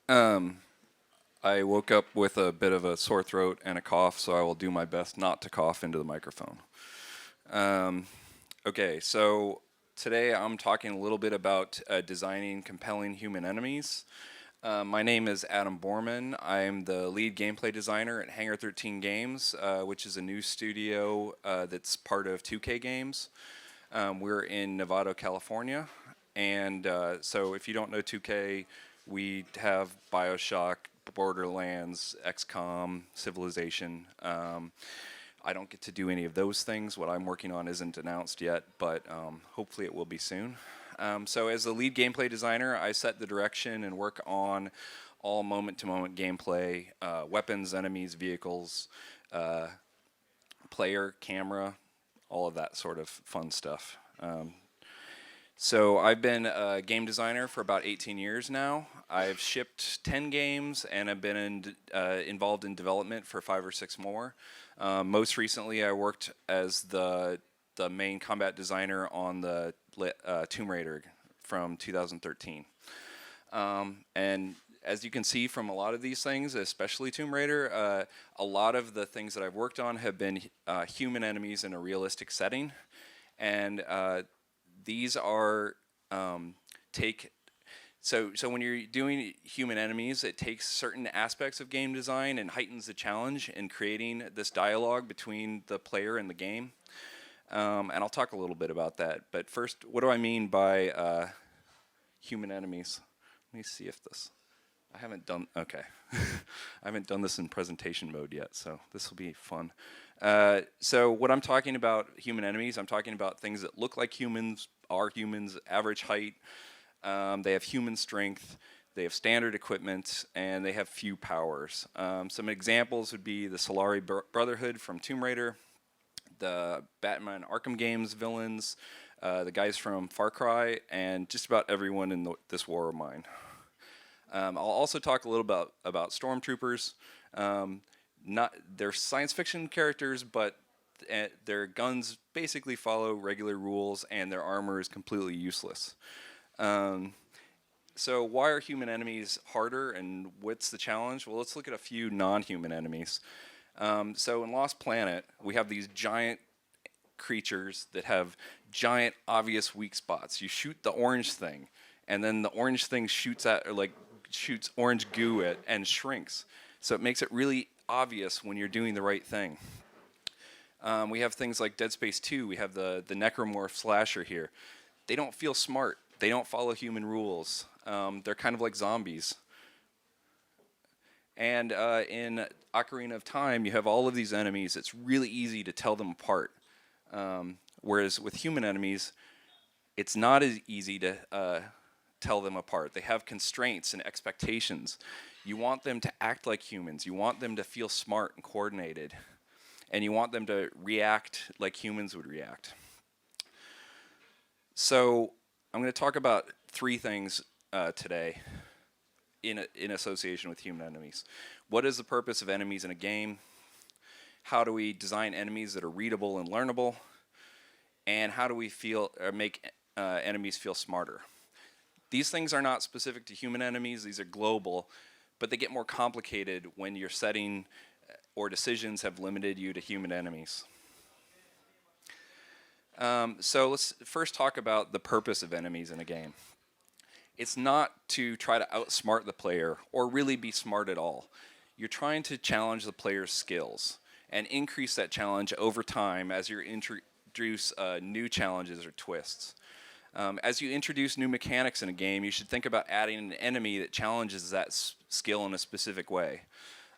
Um, I woke up with a bit of a sore throat and a cough, so I will do my best not to cough into the microphone. Um, okay, so today I'm talking a little bit about designing compelling human enemies. My name is Adam Bormann. I'm the lead gameplay designer at Hangar 13 Games, which is a new studio that's part of 2K Games. We're in Novato, California. And so if you don't know 2K, we have Bioshock, Borderlands, XCOM, Civilization. I don't get to do any of those things. What I'm working on isn't announced yet, but hopefully it will be soon. So as the lead gameplay designer, I set the direction and work on all moment-to-moment gameplay, weapons, enemies, vehicles, player, camera, all of that sort of fun stuff. So I've been a game designer for about 18 years now. I've shipped 10 games and I've been involved in development for 5 or 6 more. Most recently, I worked as the main combat designer on the Tomb Raider from 2013. And as you can see from a lot of these things, especially Tomb Raider, a lot of the things that I've worked on have been human enemies in a realistic setting. And these are take so when you're doing human enemies, it takes certain aspects of game design and heightens the challenge in creating this dialogue between the player and the game. And I'll talk a little bit about that. But first, what do I mean by human enemies? Let me see if this. I haven't done. Okay, I haven't done this in presentation mode yet, so this will be fun. So what I'm talking about human enemies, I'm talking about things that look like humans, are humans, average height. They have human strength. They have standard equipment, and they have few powers. Some examples would be the Solari Brotherhood from Tomb Raider, the Batman Arkham games villains, the guys from Far Cry, and just about everyone in this war of mine. I'll also talk a little about stormtroopers. They're science fiction characters, but their guns basically follow regular rules, and their armor is completely useless. So why are human enemies harder, and what's the challenge? Well, let's look at a few non-human enemies. So in Lost Planet, we have these giant creatures that have giant, obvious weak spots. You shoot the orange thing, and then the orange thing shoots orange goo at and shrinks. So it makes it really obvious when you're doing the right thing. We have things like Dead Space 2. We have the necromorph slasher here. They don't feel smart. They don't follow human rules. They're kind of like zombies. And in Ocarina of Time, you have all of these enemies. It's really easy to tell them apart. Whereas with human enemies, it's not as easy to tell them apart. They have constraints and expectations. You want them to act like humans. You want them to feel smart and coordinated. And you want them to react like humans would react. So I'm going to talk about 3 things today in association with human enemies. What is the purpose of enemies in a game? How do we design enemies that are readable and learnable? And how do we make enemies feel smarter? These things are not specific to human enemies. These are global, but they get more complicated when your setting or decisions have limited you to human enemies. So let's first talk about the purpose of enemies in a game. It's not to try to outsmart the player or really be smart at all. You're trying to challenge the player's skills and increase that challenge over time as you introduce new challenges or twists. As you introduce new mechanics in a game, you should think about adding an enemy that challenges that skill in a specific way.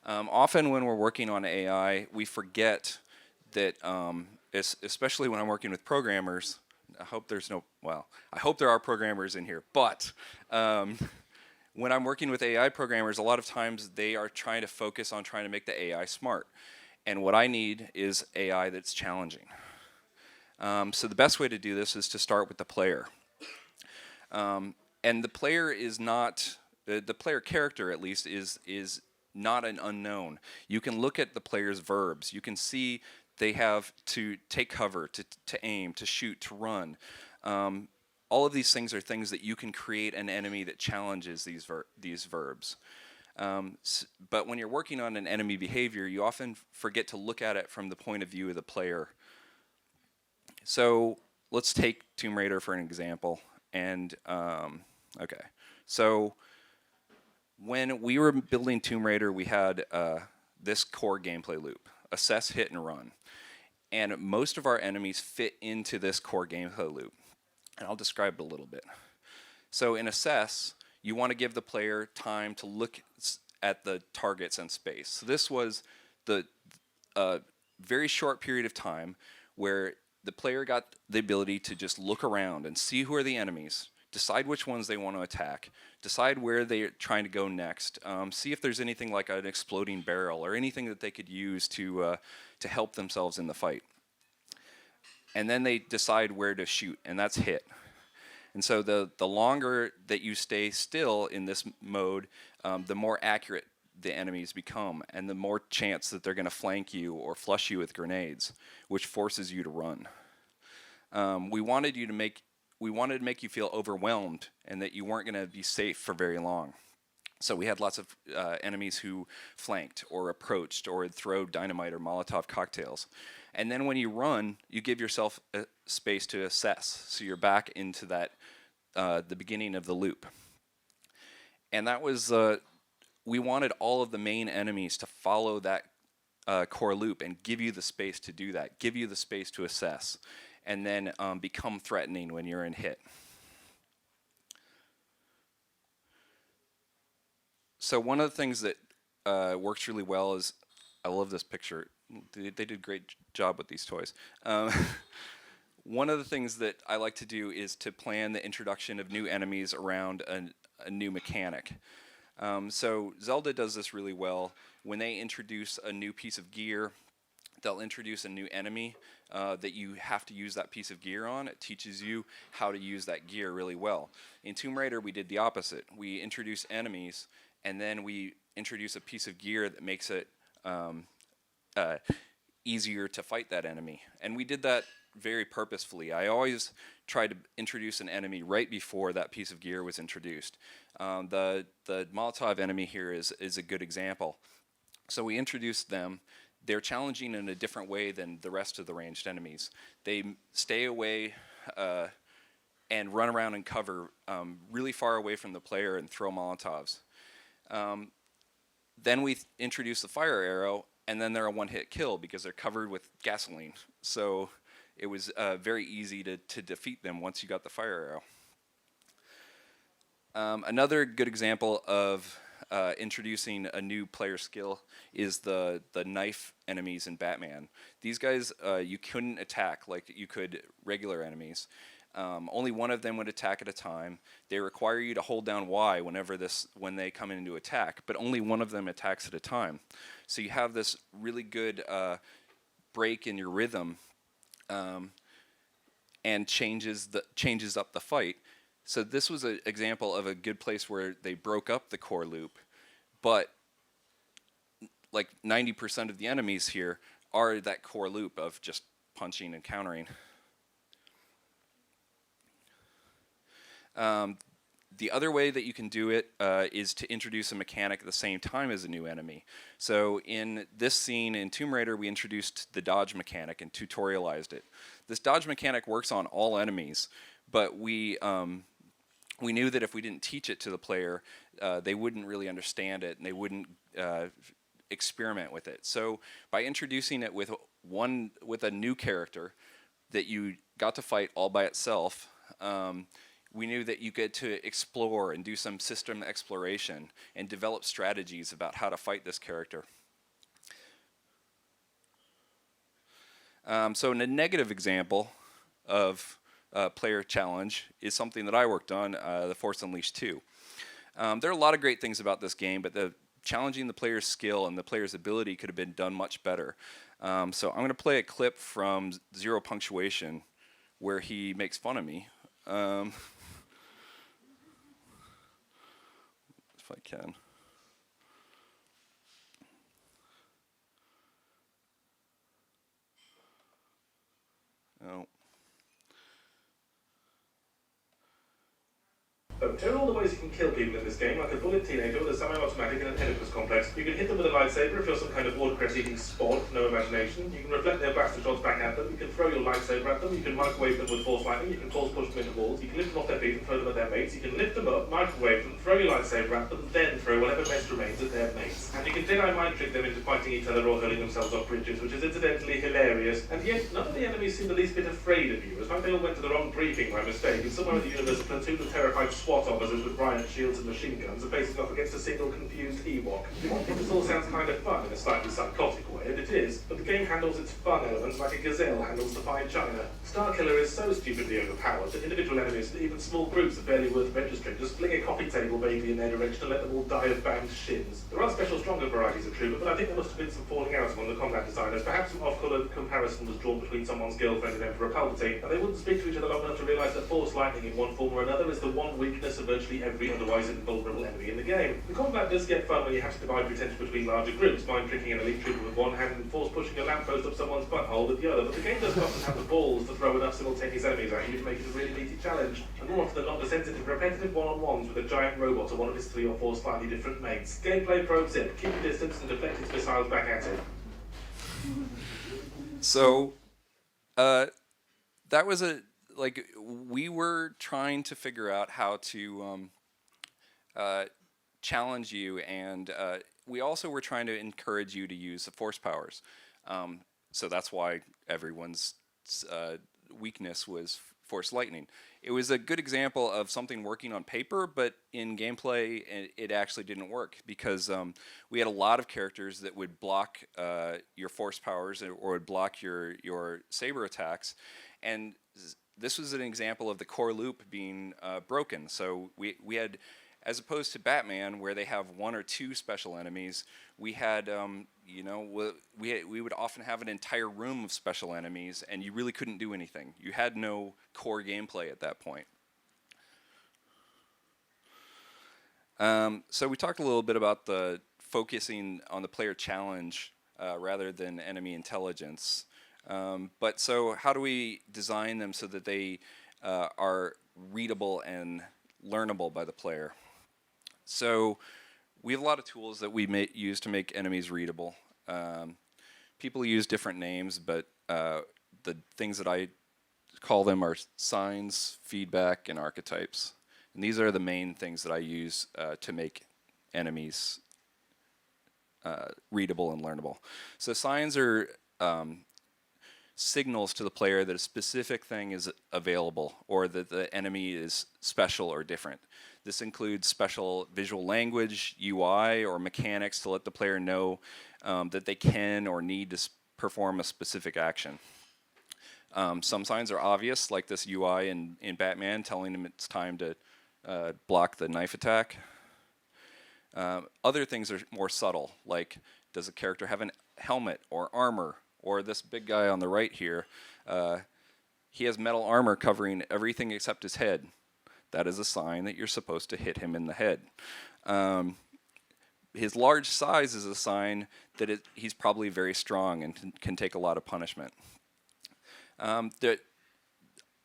Often when we're working on AI, we forget that, especially when I'm working with programmers, I hope there are programmers in here, but when I'm working with AI programmers, a lot of times they are trying to focus on trying to make the AI smart. And what I need is AI that's challenging. So the best way to do this is to start with the player. And the player is not, the player character at least, is not an unknown. You can look at the player's verbs. You can see they have to take cover, to aim, to shoot, to run. all of these things are things that you can create an enemy that challenges these verbs. But when you're working on an enemy behavior, you often forget to look at it from the point of view of the player. So let's take Tomb Raider for an example. And okay, so when we were building Tomb Raider, we had this core gameplay loop: assess, hit, and run. And most of our enemies fit into this core gameplay loop. And I'll describe it a little bit. So in assess, you want to give the player time to look at the targets in space. So this was the very short period of time where the player got the ability to just look around and see who are the enemies, decide which ones they want to attack, decide where they're trying to go next, see if there's anything like an exploding barrel or anything that they could use to help themselves in the fight. And then they decide where to shoot, and that's hit. And so the longer that you stay still in this mode, the more accurate the enemies become, and the more chance that they're going to flank you or flush you with grenades, which forces you to run. We wanted to make you feel overwhelmed and that you weren't going to be safe for very long. So we had lots of enemies who flanked or approached or would throw dynamite or Molotov cocktails. And then when you run, you give yourself a space to assess. So you're back into that the beginning of the loop. And that was we wanted all of the main enemies to follow that core loop and give you the space to do that, give you the space to assess, and then become threatening when you're in hit. So one of the things that works really well is, I love this picture. They did a great job with these toys. One of the things that I like to do is to plan the introduction of new enemies around a new mechanic. So Zelda does this really well. When they introduce a new piece of gear, they'll introduce a new enemy that you have to use that piece of gear on. It teaches you how to use that gear really well. In Tomb Raider, we did the opposite. We introduce enemies, and then we introduce a piece of gear that makes it easier to fight that enemy. And we did that very purposefully. I always try to introduce an enemy right before that piece of gear was introduced. The Molotov enemy here is a good example. So we introduced them. They're challenging in a different way than the rest of the ranged enemies. They stay away and run around and cover really far away from the player and throw Molotovs. Then we introduce the fire arrow, and then they're a one-hit kill because they're covered with gasoline. So it was very easy to defeat them once you got the fire arrow. Another good example of introducing a new player skill is the knife enemies in Batman. These guys you couldn't attack like you could regular enemies. Only one of them would attack at a time. They require you to hold down Y when they come into attack, but only one of them attacks at a time. So you have this really good break in your rhythm, and changes up the fight. So this was an example of a good place where they broke up the core loop, but like 90% of the enemies here are that core loop of just punching and countering. The other way that you can do it is to introduce a mechanic at the same time as a new enemy. So in this scene in Tomb Raider, we introduced the dodge mechanic and tutorialized it. This dodge mechanic works on all enemies, but we knew that if we didn't teach it to the player, they wouldn't really understand it and they wouldn't experiment with it. So by introducing it with a new character that you got to fight all by itself, we knew that you get to explore and do some system exploration and develop strategies about how to fight this character. So in a negative example of player challenge is something that I worked on, The Force Unleashed 2. There are a lot of great things about this game, but challenging the player's skill and the player's ability could have been done much better. So I'm going to play a clip from Zero Punctuation where he makes fun of me. If I can. Oh. But there are all the ways you can kill people in this game, like a bullet teenager with a semi-automatic and an Oedipus complex. You can hit them with a lightsaber if you're some kind of watercress-eating sport with no imagination. You can reflect their blaster shots back at them. You can throw your lightsaber at them. You can microwave them with force lightning. You can force push them into walls. You can lift them off their feet and throw them at their mates. You can lift them up, microwave them, throw your lightsaber at them, then throw whatever mess remains at their mates. And you can Jedi mind trick them into fighting each other or hurling themselves off bridges, which is incidentally hilarious. And yet, none of the enemies seem the least bit afraid of you. It's like they all went to the wrong briefing by mistake. And somewhere in the universe, a platoon of terrified SWAT officers with riot shields and machine guns are facing off against a single confused Ewok. This all sounds kind of fun in a slightly psychotic way, and it is, but the game handles its fun elements like a gazelle handles the fine china. Starkiller is so stupidly overpowered that individual enemies and even small groups are barely worth registering. Just fling a coffee table vaguely in their direction and let them all die of banged shins. There are special stronger varieties of trooper, but I think there must have been some falling out among the combat designers. Perhaps some off-coloured comparison was drawn between someone's girlfriend and Emperor Palpatine, and they wouldn't speak to each other long enough to realise that force lightning in one form or another is the one weakness of virtually every otherwise invulnerable enemy in the game. The combat does get fun when you have to divide your attention between larger groups, mind tricking an elite trooper with one hand and force pushing a lamppost up someone's butthole with the other, but the game doesn't often have the balls to throw enough simultaneous enemies at you to make it a really meaty challenge, and more often than not, the sensitive, repetitive one-on-ones with a giant robot or one of his 3 or 4 slightly different mates. Gameplay pro tip: keep your distance and deflect its missiles back at it. So, that was we were trying to figure out how to challenge you, and we also were trying to encourage you to use the force powers. So that's why everyone's weakness was force lightning. It was a good example of something working on paper, but in gameplay it actually didn't work because we had a lot of characters that would block your force powers or would block your saber attacks, and this was an example of the core loop being broken. So we had, as opposed to Batman, where they have 1 or 2 special enemies, we had, we would often have an entire room of special enemies, and you really couldn't do anything. You had no core gameplay at that point. So we talked a little bit about the focusing on the player challenge rather than enemy intelligence. But so how do we design them so that they are readable and learnable by the player? So we have a lot of tools that we use to make enemies readable. People use different names, but the things that I call them are signs, feedback, and archetypes. And these are the main things that I use to make enemies readable and learnable. So signs are signals to the player that a specific thing is available or that the enemy is special or different. This includes special visual language, UI, or mechanics to let the player know that they can or need to perform a specific action. Some signs are obvious, like this UI in Batman telling him it's time to block the knife attack. Other things are more subtle, like does a character have a helmet or armor? Or this big guy on the right here, he has metal armor covering everything except his head. That is a sign that you're supposed to hit him in the head. His large size is a sign that he's probably very strong and can take a lot of punishment.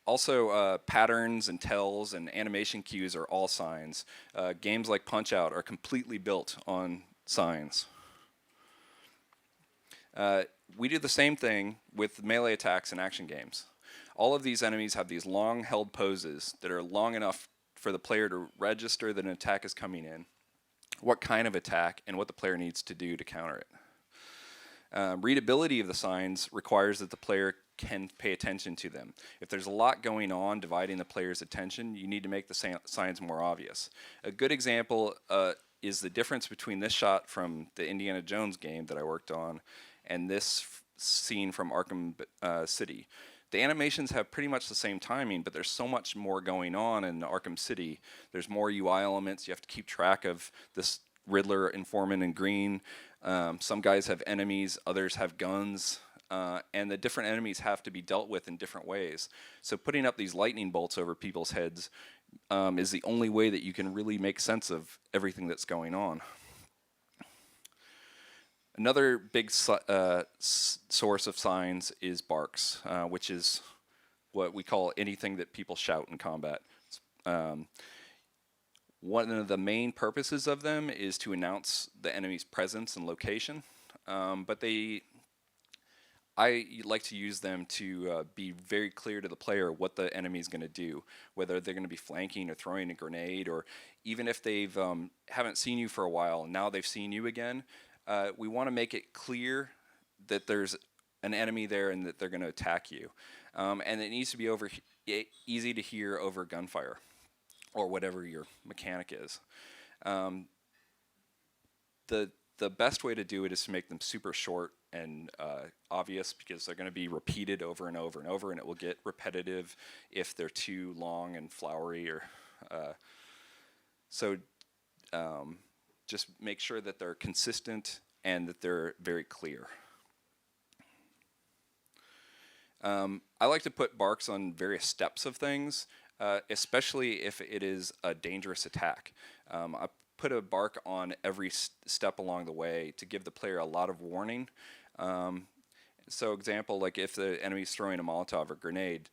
Also, patterns and tells and animation cues are all signs. Games like Punch-Out are completely built on signs. We do the same thing with melee attacks in action games. All of these enemies have these long held poses that are long enough for the player to register that an attack is coming in, what kind of attack, and what the player needs to do to counter it. Readability of the signs requires that the player can pay attention to them. If there's a lot going on dividing the player's attention, you need to make the signs more obvious. A good example is the difference between this shot from the Indiana Jones game that I worked on and this scene from Arkham City. The animations have pretty much the same timing, but there's so much more going on in Arkham City. There's more UI elements. You have to keep track of this Riddler, informant in green. Some guys have enemies, others have guns, and the different enemies have to be dealt with in different ways. So putting up these lightning bolts over people's heads is the only way that you can really make sense of everything that's going on. Another big source of signs is barks, which is what we call anything that people shout in combat. One of the main purposes of them is to announce the enemy's presence and location, but I like to use them to be very clear to the player what the enemy is going to do, whether they're going to be flanking or throwing a grenade, or even if they've haven't seen you for a while and now they've seen you again. We want to make it clear that there's an enemy there and that they're going to attack you, and it needs to be easy to hear over gunfire or whatever your mechanic is. The best way to do it is to make them super short and obvious, because they're going to be repeated over and over and over, and it will get repetitive if they're too long and flowery. Or so just make sure that they're consistent and that they're very clear. I like to put barks on various steps of things, especially if it is a dangerous attack. I put a bark on every step along the way to give the player a lot of warning. So example, like if the enemy's throwing a Molotov or grenade,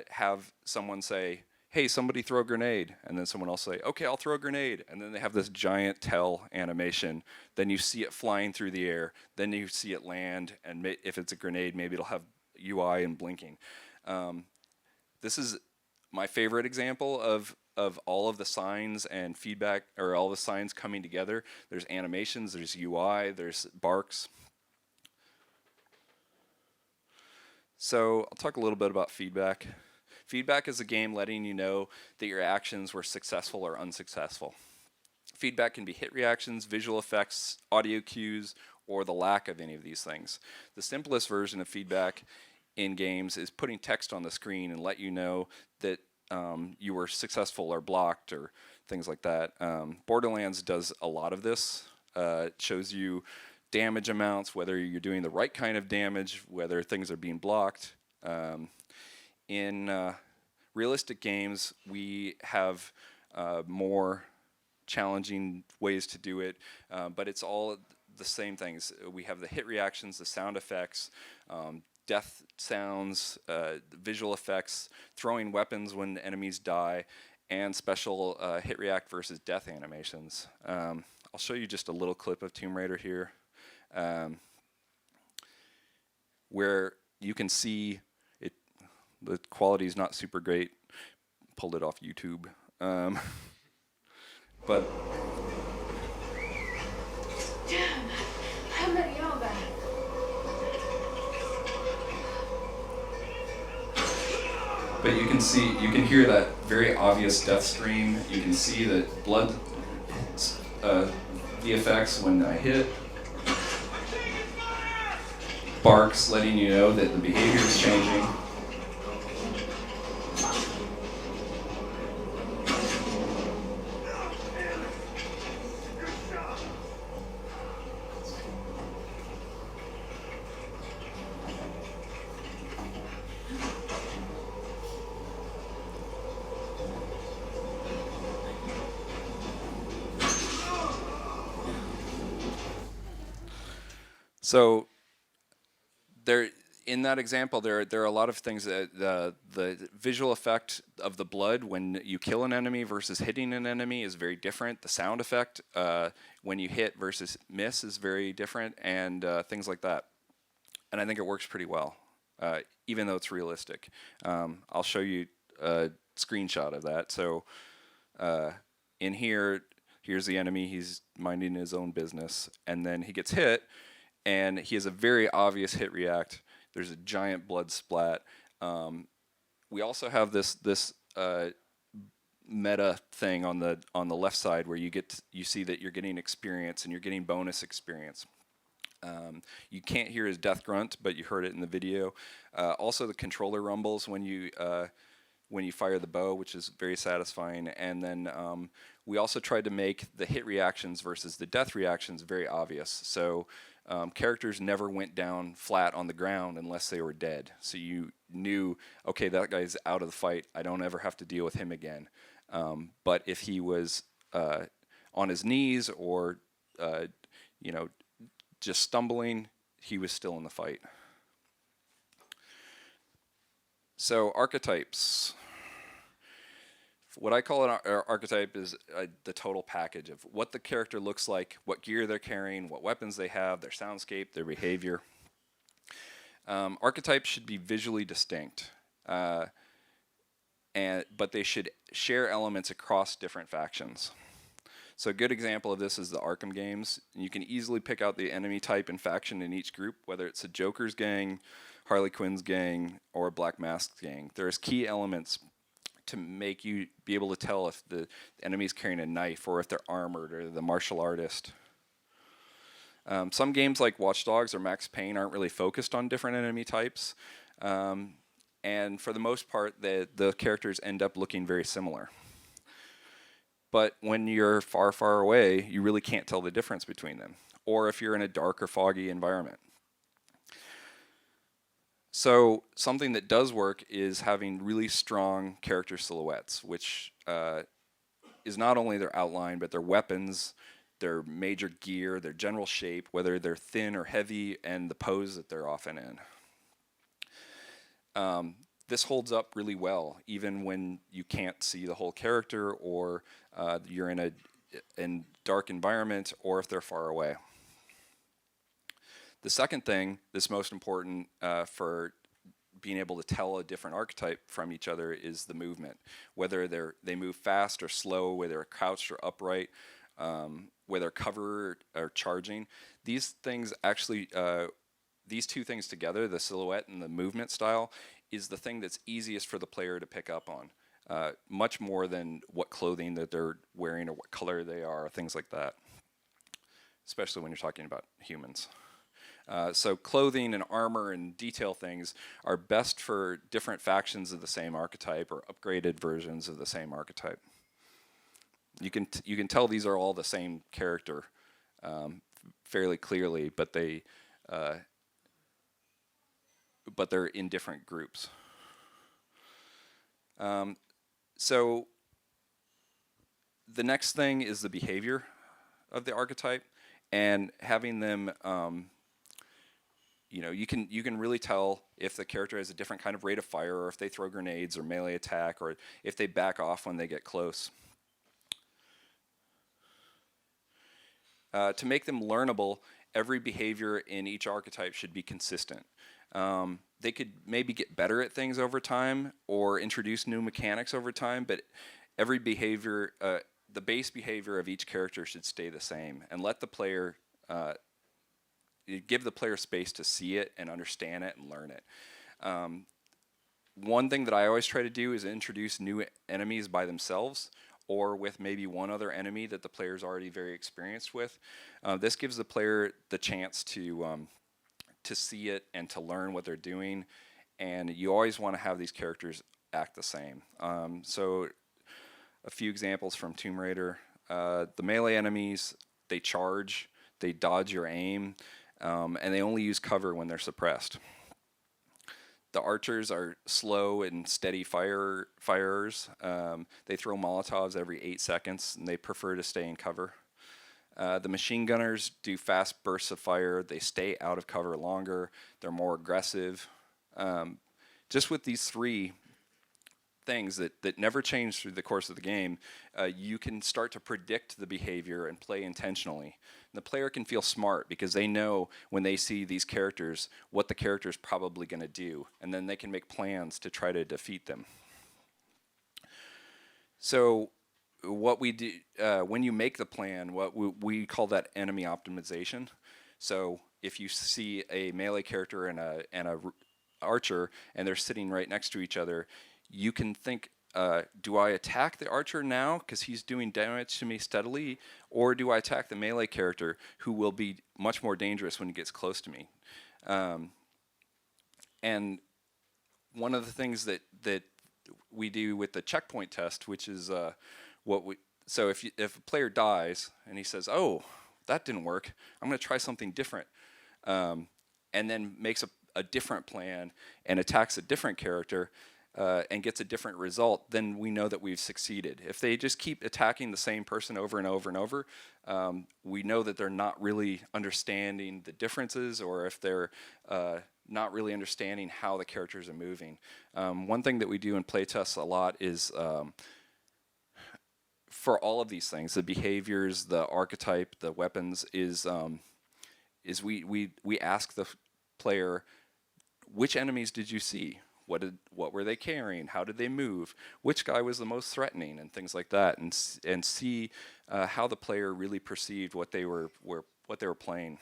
have someone say, hey, somebody throw a grenade, and then someone else say, okay, I'll throw a grenade, and then they have this giant tail animation. Then you see it flying through the air, then you see it land, and if it's a grenade, maybe it'll have UI and blinking. This is my favorite example of all of the signs and feedback, or all the signs coming together. There's animations, there's UI, there's barks. So I'll talk a little bit about feedback. Feedback is a game letting you know that your actions were successful or unsuccessful. Feedback can be hit reactions, visual effects, audio cues, or the lack of any of these things. The simplest version of feedback in games is putting text on the screen and let you know that you were successful or blocked or things like that. Borderlands does a lot of this. It shows you damage amounts, whether you're doing the right kind of damage, whether things are being blocked. In realistic games, we have more challenging ways to do it, but it's all the same things. We have the hit reactions, the sound effects, death sounds, visual effects, throwing weapons when enemies die, and special hit react versus death animations. I'll show you just a little clip of Tomb Raider here, where you can see it. The quality is not super great. Pulled it off YouTube, but Damn, how many are there? But you can hear that very obvious death scream. You can see the blood, the effects when I hit. Barks letting you know that the behavior is changing. So in that example, there are a lot of things that the visual effect of the blood when you kill an enemy versus hitting an enemy is very different. The sound effect when you hit versus miss is very different, and things like that. And I think it works pretty well, even though it's realistic. I'll show you a screenshot of that. So in here, here's the enemy. He's minding his own business, and then he gets hit, and he has a very obvious hit react. There's a giant blood splat. We also have this meta thing on the left side where you see that you're getting experience and you're getting bonus experience. You can't hear his death grunt, but you heard it in the video. Also, the controller rumbles when you fire the bow, which is very satisfying. And then we also tried to make the hit reactions versus the death reactions very obvious. So characters never went down flat on the ground unless they were dead. So you knew, okay, that guy's out of the fight. I don't ever have to deal with him again. But if he was on his knees or just stumbling, he was still in the fight. So archetypes. What I call an archetype is the total package of what the character looks like, what gear they're carrying, what weapons they have, their soundscape, their behavior. Archetypes should be visually distinct, but they should share elements across different factions. So a good example of this is the Arkham games. You can easily pick out the enemy type and faction in each group, whether it's a Joker's gang, Harley Quinn's gang, or a Black Mask's gang. There's key elements to make you be able to tell if the enemy's carrying a knife or if they're armored or the martial artist. Some games like Watch Dogs or Max Payne aren't really focused on different enemy types. And for the most part, the characters end up looking very similar. But when you're far, far away, you really can't tell the difference between them. Or if you're in a dark or foggy environment. So something that does work is having really strong character silhouettes, which is not only their outline, but their weapons, their major gear, their general shape, whether they're thin or heavy, and the pose that they're often in. This holds up really well, even when you can't see the whole character, or you're in a dark environment, or if they're far away. The second thing that's most important for being able to tell a different archetype from each other is the movement. Whether they move fast or slow, whether they're crouched or upright, whether cover or charging. These things actually, these two things together, the silhouette and the movement style, is the thing that's easiest for the player to pick up on. Much more than what clothing that they're wearing or what color they are, things like that. Especially when you're talking about humans. So clothing and armor and detail things are best for different factions of the same archetype or upgraded versions of the same archetype. You can tell these are all the same character fairly clearly, but they're in different groups. So the next thing is the behavior of the archetype, and having them, you can really tell if the character has a different kind of rate of fire, or if they throw grenades or melee attack, or if they back off when they get close. To make them learnable, every behavior in each archetype should be consistent. They could maybe get better at things over time or introduce new mechanics over time, but every behavior, the base behavior of each character should stay the same, and let the player, give the player space to see it and understand it and learn it. One thing that I always try to do is introduce new enemies by themselves, or with maybe one other enemy that the player is already very experienced with. This gives the player the chance to see it and to learn what they're doing, and you always want to have these characters act the same. So a few examples from Tomb Raider. The melee enemies, they charge, they dodge your aim, and they only use cover when they're suppressed. The archers are slow and steady firers. They throw Molotovs every 8 seconds, and they prefer to stay in cover. The machine gunners do fast bursts of fire. They stay out of cover longer. They're more aggressive. Just with these three things that never change through the course of the game, you can start to predict the behavior and play intentionally. And the player can feel smart because they know when they see these characters what the character's probably going to do, and then they can make plans to try to defeat them. So what we do when you make the plan, what we call that enemy optimization. So if you see a melee character and a archer, and they're sitting right next to each other, you can think, do I attack the archer now because he's doing damage to me steadily, or do I attack the melee character who will be much more dangerous when he gets close to me? And one of the things that we do with the checkpoint test, which is so if a player dies and he says, "Oh, that didn't work. I'm going to try something different," and then makes a different plan and attacks a different character and gets a different result, then we know that we've succeeded. If they just keep attacking the same person over and over and over, we know that they're not really understanding the differences, or if they're not really understanding how the characters are moving. One thing that we do in playtests a lot is for all of these things, the behaviors, the archetype, the weapons, is we ask the player, which enemies did you see? What were they carrying? How did they move? Which guy was the most threatening, and things like that, and see how the player really perceived what they were playing.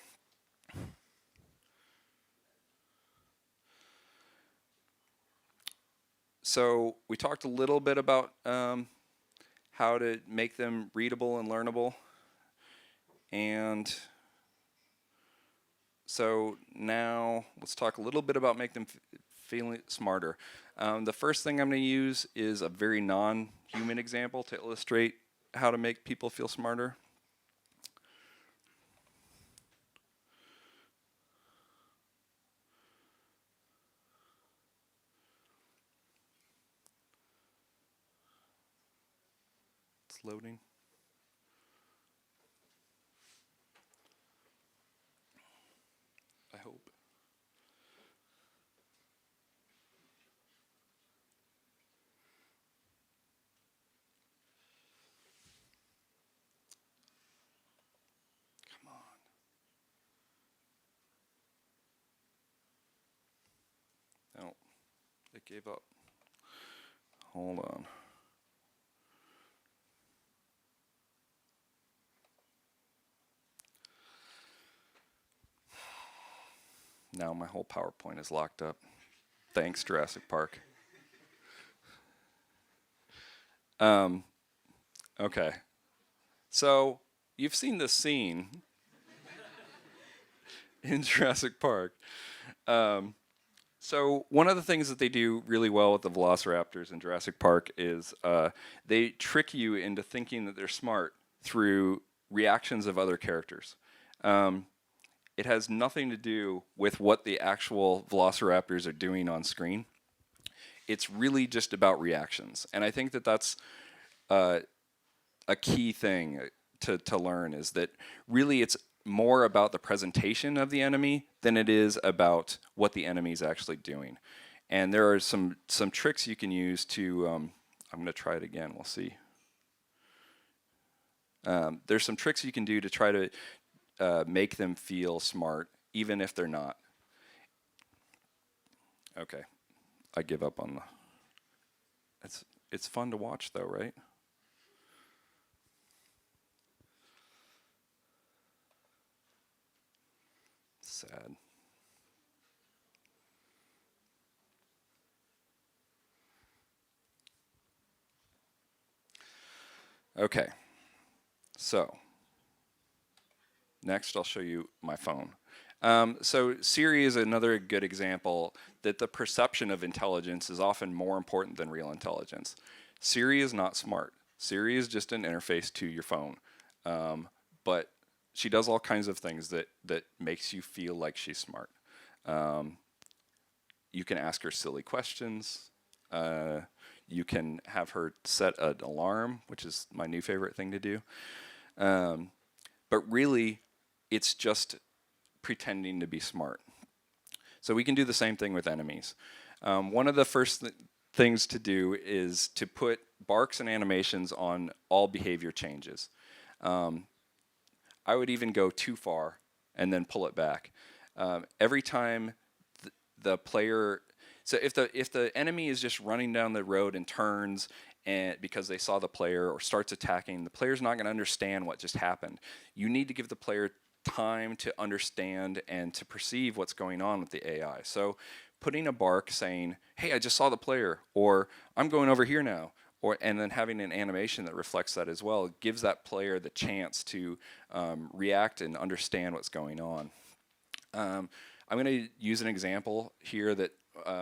So we talked a little bit about how to make them readable and learnable, and so now let's talk a little bit about make them feeling smarter. The first thing I'm going to use is a very non-human example to illustrate how to make people feel smarter. It's loading. I hope. Come on. No, it gave up. Hold on. Now my whole PowerPoint is locked up. Thanks, Jurassic Park. Okay. So you've seen this scene in Jurassic Park. So one of the things that they do really well with the velociraptors in Jurassic Park is they trick you into thinking that they're smart through reactions of other characters. It has nothing to do with what the actual velociraptors are doing on screen. It's really just about reactions. And I think that that's a key thing to learn, is that really it's more about the presentation of the enemy than it is about what the enemy is actually doing. And there are some tricks you can use to, I'm going to try it again, we'll see. There's some tricks you can do to try to make them feel smart, even if they're not. Okay, I give up on the. It's fun to watch though, right? Sad. Okay, so next I'll show you my phone. So Siri is another good example that the perception of intelligence is often more important than real intelligence. Siri is not smart. Siri is just an interface to your phone. But she does all kinds of things that makes you feel like she's smart. You can ask her silly questions. You can have her set an alarm, which is my new favorite thing to do. But really, it's just pretending to be smart. So we can do the same thing with enemies. One of the first things to do is to put barks and animations on all behavior changes. I would even go too far and then pull it back. Every time the player, so if the enemy is just running down the road and turns and because they saw the player or starts attacking, the player's not going to understand what just happened. You need to give the player time to understand and to perceive what's going on with the AI. So putting a bark saying, hey, I just saw the player, or I'm going over here now, and then having an animation that reflects that as well, gives that player the chance to react and understand what's going on. I'm going to use an example here that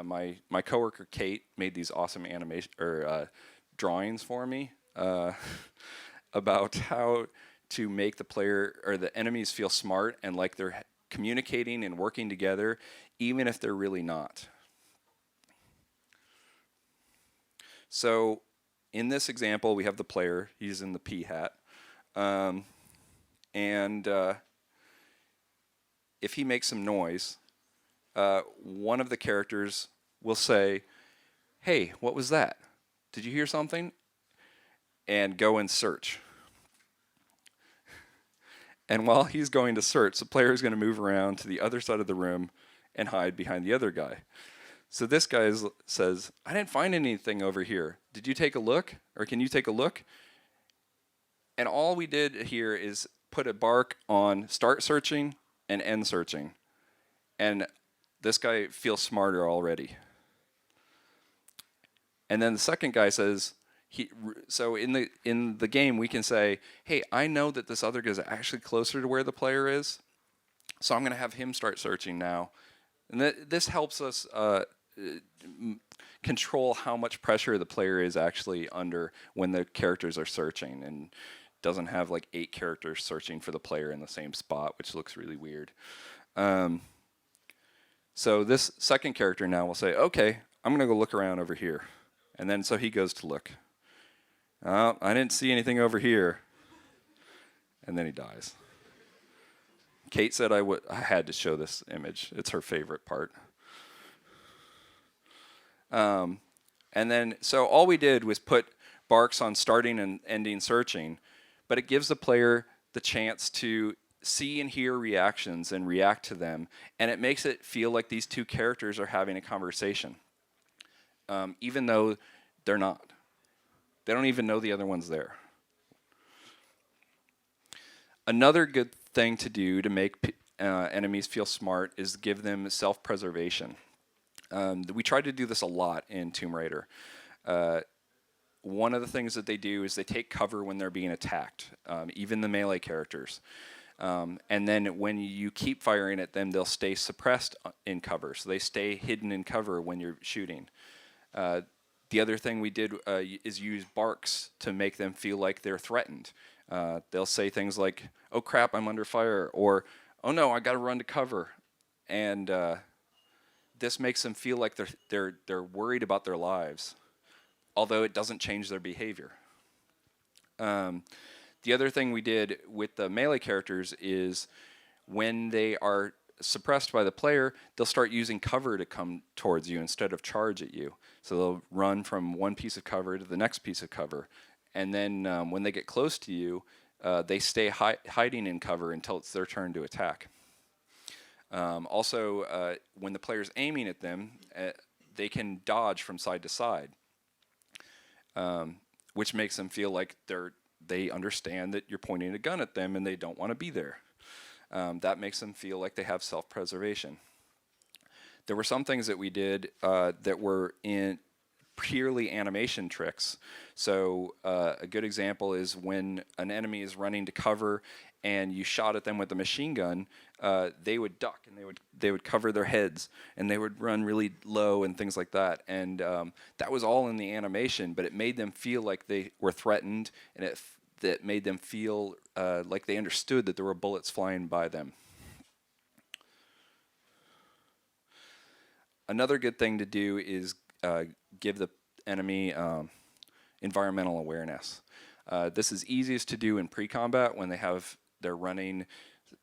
my coworker Kate made these awesome animation or drawings for me about how to make the player or the enemies feel smart and like they're communicating and working together, even if they're really not. So in this example, we have the player. He's in the P hat. And if he makes some noise, one of the characters will say, hey, what was that? Did you hear something? and go and search. And while he's going to search, the player is going to move around to the other side of the room and hide behind the other guy. So this guy says, I didn't find anything over here. Did you take a look? Or can you take a look? And all we did here is put a bark on start searching and end searching. And this guy feels smarter already. And then the second guy says, so in the game we can say, hey, I know that this other guy is actually closer to where the player is, so I'm going to have him start searching now. And this helps us control how much pressure the player is actually under when the characters are searching, and doesn't have like 8 characters searching for the player in the same spot, which looks really weird. So this second character now will say, okay, I'm going to go look around over here. And then so he goes to look. Oh, I didn't see anything over here. And then he dies. Kate said I had to show this image. It's her favorite part. And then, so all we did was put barks on starting and ending searching, but it gives the player the chance to see and hear reactions and react to them, and it makes it feel like these two characters are having a conversation, even though they're not. They don't even know the other one's there. Another good thing to do to make enemies feel smart is give them self-preservation. We try to do this a lot in Tomb Raider. One of the things that they do is they take cover when they're being attacked, even the melee characters. And then when you keep firing at them, they'll stay suppressed in cover. So they stay hidden in cover when you're shooting. The other thing we did is use barks to make them feel like they're threatened. They'll say things like, oh crap, I'm under fire, or oh no, I gotta run to cover. And this makes them feel like they're worried about their lives, although it doesn't change their behavior. The other thing we did with the melee characters is when they are suppressed by the player, they'll start using cover to come towards you instead of charge at you. So they'll run from one piece of cover to the next piece of cover. And then when they get close to you, they stay hiding in cover until it's their turn to attack. Also, when the player's aiming at them, they can dodge from side to side, which makes them feel like they understand that you're pointing a gun at them and they don't want to be there. That makes them feel like they have self-preservation. There were some things that we did that were in purely animation tricks. So a good example is when an enemy is running to cover and you shot at them with a machine gun, they would duck and they would cover their heads and they would run really low and things like that. And that was all in the animation, but it made them feel like they were threatened, and that made them feel like they understood that there were bullets flying by them. Another good thing to do is give the enemy environmental awareness. This is easiest to do in pre-combat when they're running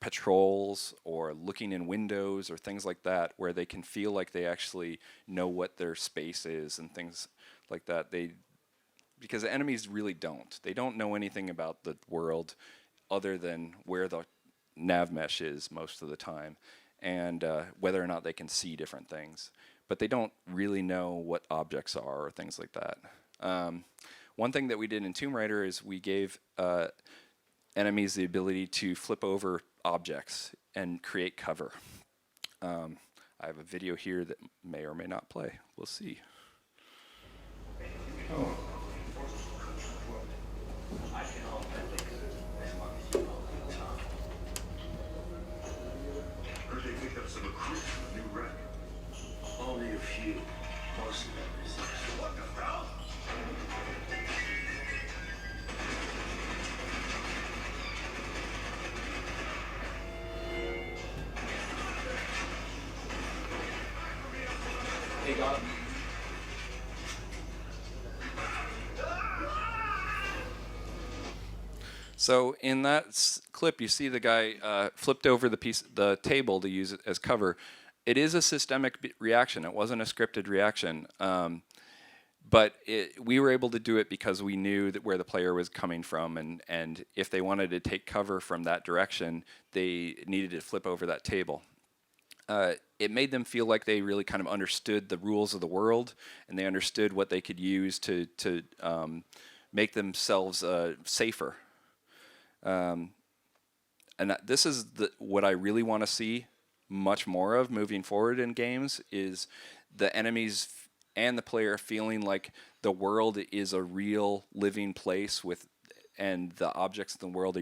patrols or looking in windows or things like that, where they can feel like they actually know what their space is and things like that. Because the enemies really don't. They don't know anything about the world other than where the nav mesh is most of the time, and whether or not they can see different things. But they don't really know what objects are or things like that. One thing that we did in Tomb Raider is we gave enemies the ability to flip over objects and create cover. I have a video here that may or may not play. We'll see. Oh. Only a few. Most of them is what the hell? They got him. So in that clip, you see the guy flipped over the table to use it as cover. It is a systemic reaction. It wasn't a scripted reaction. but we were able to do it because we knew that where the player was coming from, and if they wanted to take cover from that direction, they needed to flip over that table. It made them feel like they really kind of understood the rules of the world, and they understood what they could use to make themselves safer. And this is what I really want to see much more of moving forward in games, is the enemies and the player feeling like the world is a real living place and the objects in the world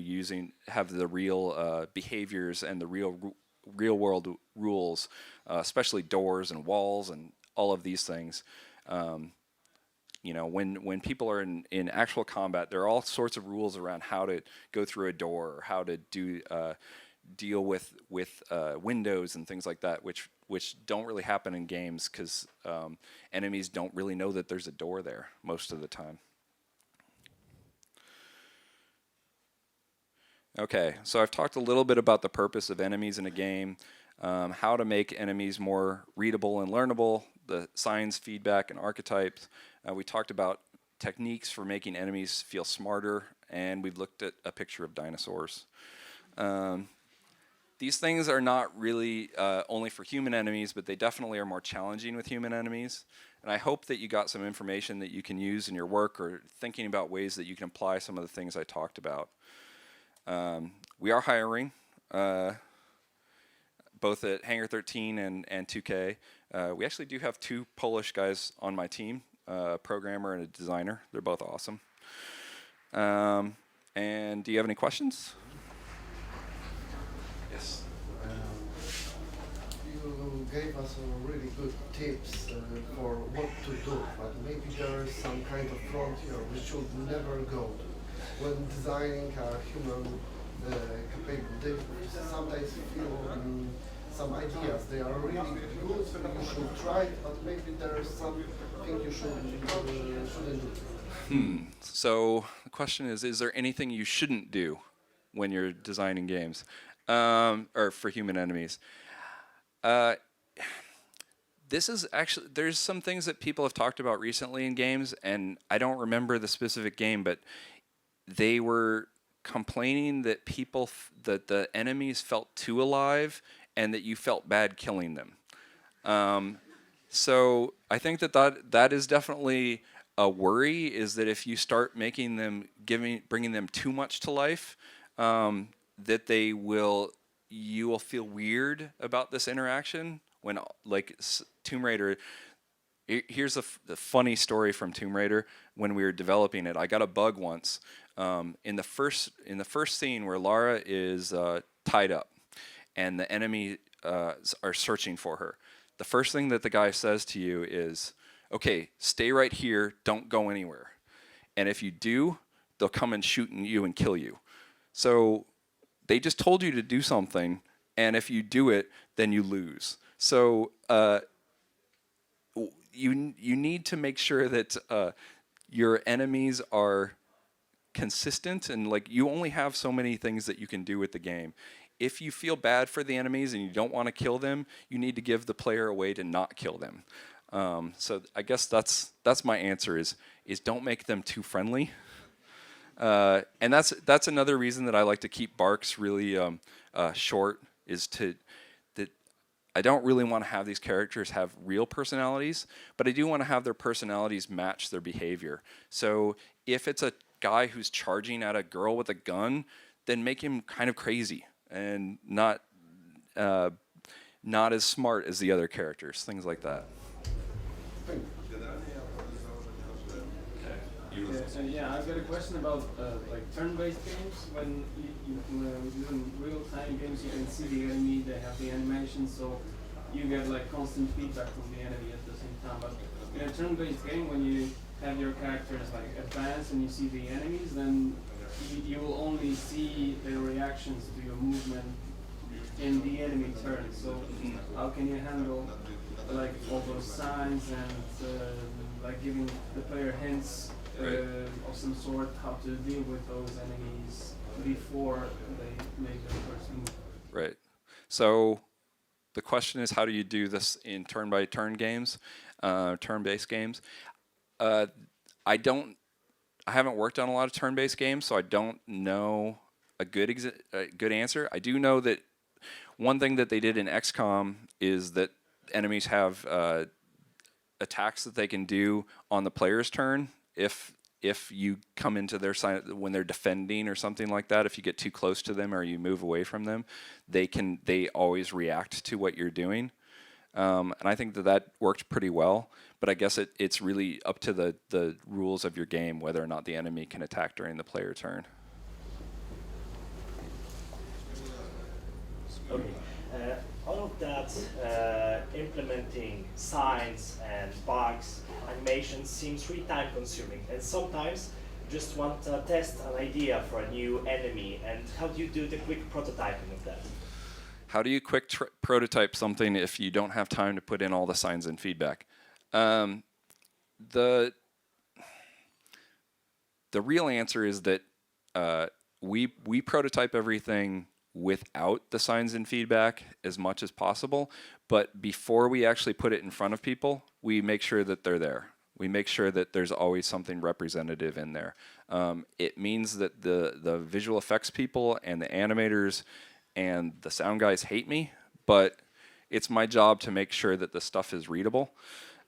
have the real behaviors and the real world rules, especially doors and walls and all of these things. When people are in actual combat, there are all sorts of rules around how to go through a door, or how to deal with windows and things like that, which don't really happen in games because enemies don't really know that there's a door there most of the time. Okay, so I've talked a little bit about the purpose of enemies in a game, how to make enemies more readable and learnable, the signs, feedback, and archetypes. We talked about techniques for making enemies feel smarter, and we've looked at a picture of dinosaurs. These things are not really only for human enemies, but they definitely are more challenging with human enemies. And I hope that you got some information that you can use in your work, or thinking about ways that you can apply some of the things I talked about. We are hiring, both at Hangar 13 and 2K. We actually do have 2 Polish guys on my team, a programmer and a designer. They're both awesome. And do you have any questions? Yes. You gave us really good tips for what to do, but maybe there is some kind of frontier we should never go to. When designing a human capable, they sometimes feel some ideas. They are really good, you should try it, but maybe there is something you shouldn't do. So the question is there anything you shouldn't do when you're designing games, or for human enemies? This is actually, there's some things that people have talked about recently in games, and I don't remember the specific game, but they were complaining that that the enemies felt too alive, and that you felt bad killing them. So I think that is definitely a worry, is that if you start making them, bringing them too much to life, that you will feel weird about this interaction. When, like, Tomb Raider, here's the funny story from Tomb Raider. When we were developing it, I got a bug once in the first scene where Lara is tied up, and the enemy are searching for her. The first thing that the guy says to you is, "Okay, stay right here. Don't go anywhere. And if you do, they'll come and shoot you and kill you." So they just told you to do something, and if you do it, then you lose. So you need to make sure that your enemies are consistent, and like, you only have so many things that you can do with the game. If you feel bad for the enemies and you don't want to kill them, you need to give the player a way to not kill them. So I guess that's my answer, is don't make them too friendly. And that's another reason that I like to keep Barks really short, is that I don't really want to have these characters have real personalities, but I do want to have their personalities match their behavior. So if it's a guy who's charging at a girl with a gun, then make him kind of crazy and not as smart as the other characters, things like that. Yeah, I've got a question about like turn-based games. When you do in real-time games, you can see the enemy, they have the animation, so you get like constant feedback from the enemy at the same time. But in a turn-based game, when you have your characters like advance and you see the enemies, then you will only see their reactions to your movement in the enemy turn. So how can you handle like all those signs and like giving the player hints of some sort, how to deal with those enemies before they make their first move? Right. So the question is, how do you do this in turn-by-turn games, turn-based games? I don't. I haven't worked on a lot of turn-based games, so I don't know a good answer. I do know that one thing that they did in XCOM is that enemies have attacks that they can do on the player's turn if you come into their side when they're defending or something like that. If you get too close to them or you move away from them, they always react to what you're doing. And I think that worked pretty well, but I guess it's really up to the rules of your game whether or not the enemy can attack during the player turn. Okay. All of that implementing signs and bugs, animations seems really time consuming, and sometimes you just want to test an idea for a new enemy. And how do you do the quick prototyping of that? How do you quick prototype something if you don't have time to put in all the signs and feedback? The real answer is that we prototype everything without the signs and feedback as much as possible, but before we actually put it in front of people, we make sure that they're there. We make sure that there's always something representative in there. It means that the visual effects people and the animators and the sound guys hate me, but it's my job to make sure that the stuff is readable.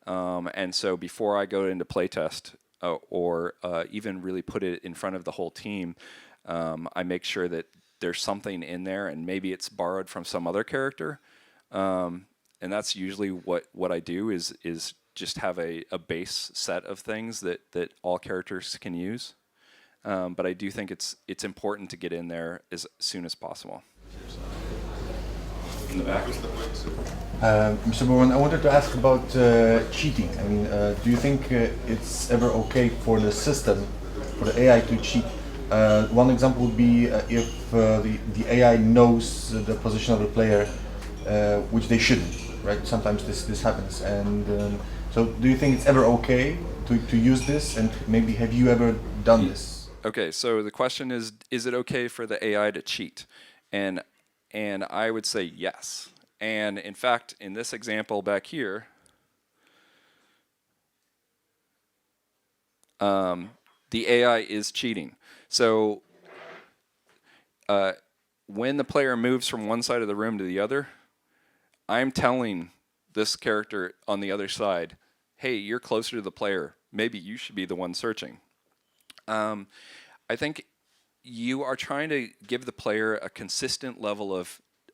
And so before I go into playtest or even really put it in front of the whole team, I make sure that there's something in there, and maybe it's borrowed from some other character. And that's usually what I do is just have a base set of things that all characters can use. But I do think it's important to get in there as soon as possible. In the back. Mr. Bormann, I wanted to ask about cheating. I mean, do you think it's ever okay for the system, for the AI to cheat? One example would be if the AI knows the position of the player, which they shouldn't, right? Sometimes this happens. And so do you think it's ever okay to use this? And maybe have you ever done this? Okay, so the question is it okay for the AI to cheat? And I would say yes. And in fact, in this example back here, the AI is cheating. So when the player moves from one side of the room to the other, I'm telling this character on the other side, hey, you're closer to the player. Maybe you should be the one searching. I think you are trying to give the player a consistent level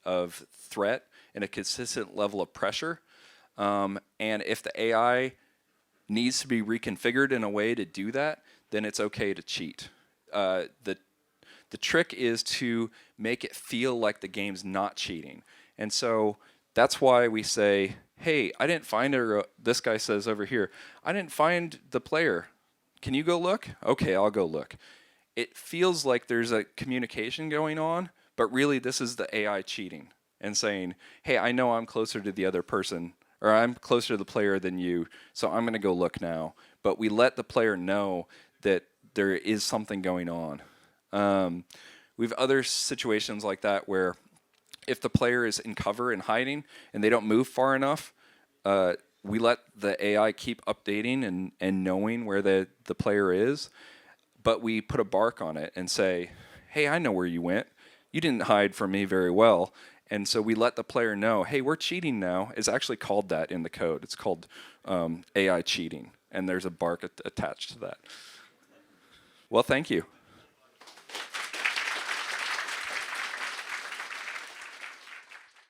of threat and a consistent level of pressure. And if the AI needs to be reconfigured in a way to do that, then it's okay to cheat. The trick is to make it feel like the game's not cheating. And so that's why we say, hey, I didn't find her. This guy says over here, I didn't find the player. Can you go look? Okay, I'll go look. It feels like there's a communication going on, but really this is the AI cheating and saying, hey, I know I'm closer to the other person, or I'm closer to the player than you, so I'm going to go look now. But we let the player know that there is something going on. We have other situations like that where if the player is in cover and hiding and they don't move far enough, we let the AI keep updating and knowing where the player is, but we put a bark on it and say, hey, I know where you went. You didn't hide from me very well. And so we let the player know, hey, we're cheating now. It's actually called that in the code. It's called AI cheating, and there's a bark attached to that. Well, thank you.